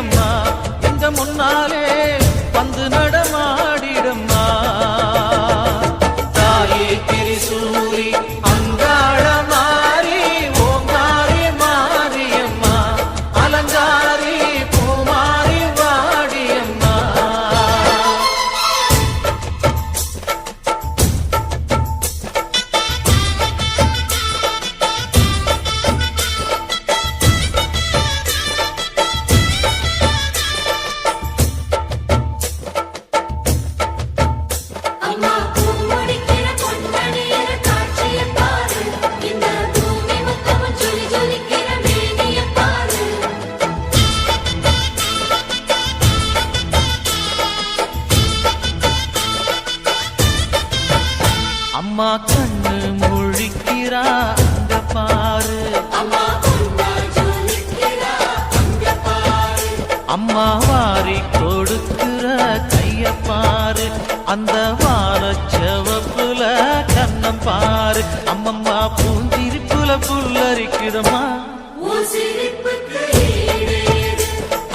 வீடம்மா எங்க முன்னாலே வந்து நடமாடிடம்மா தாயே திரிசூலி அங்காள மாறி ஓங்காரி மாரியம்மா அலங்காரி பூமாரி வாடியம்மா அம்மா கண்ணு முழிக்கிறா அங்க பாரு அம்மா வாரி கொடுக்கிற கைய பாரு அந்த வானச்சவப்புல கண்ணம் பாரு அம்மம்மா பூஞ்சிரிப்புல புல்லரிக்குதம்மா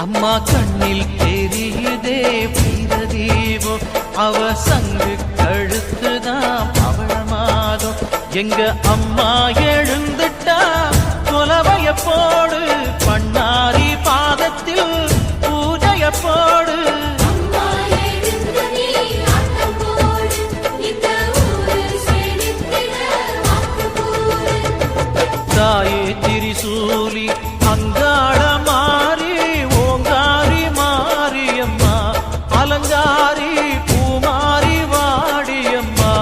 அம்மா கண்ணில் தெரியுதே வீரதீபம் அவ சங்கு கழுத்துதான் பவளமாகும் எங்க அம்மா எழுந்துட்டா கொலவைய போடு பண்ணாரி பாதத்தில் பூஜைய போடு தாயே திரிசூலி அங்காள மாறி ஓங்காரி மாரியம்மா அலங்காரி பூமாரி வாடியம்மா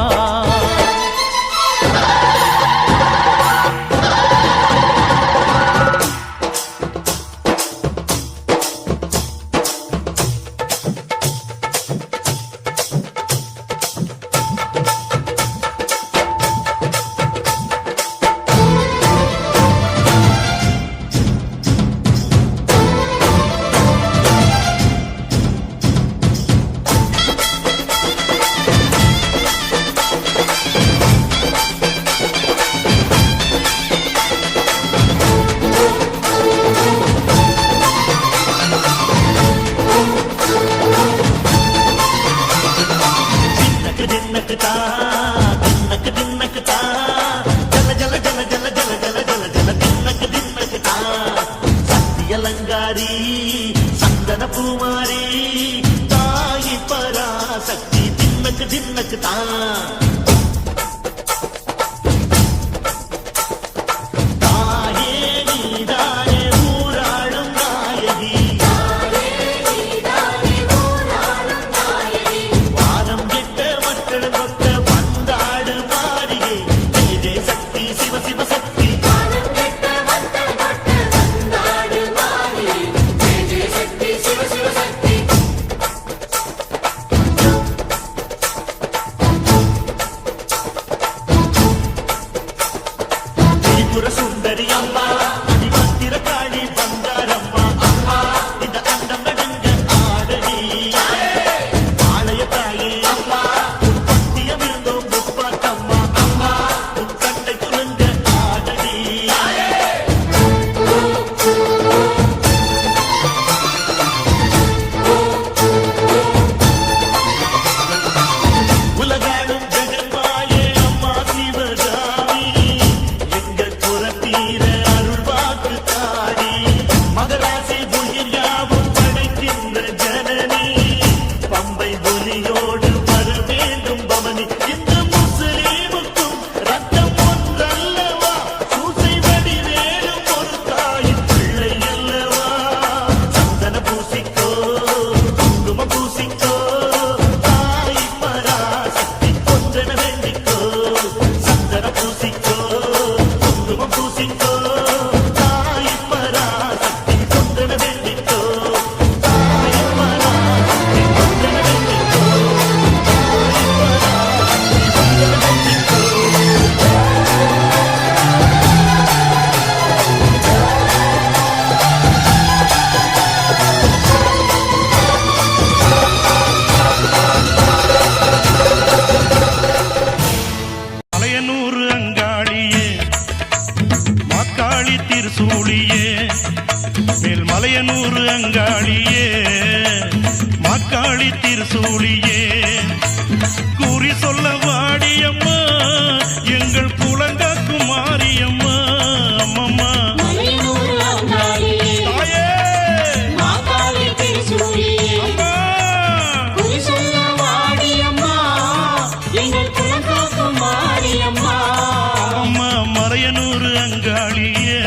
அலங்காரி சந்தன பூமாரி தாயி பராசக்தி தின்னக்கு தின்னக்கு தான் அங்காளியே மாக்காளி திருசூலியே கூறி சொல்ல வாடியம்மா எங்கள் குலங்காக்கும் மாரியம்மா அம்மம்மா தாயே அம்மா மலையனூர் அங்காளியே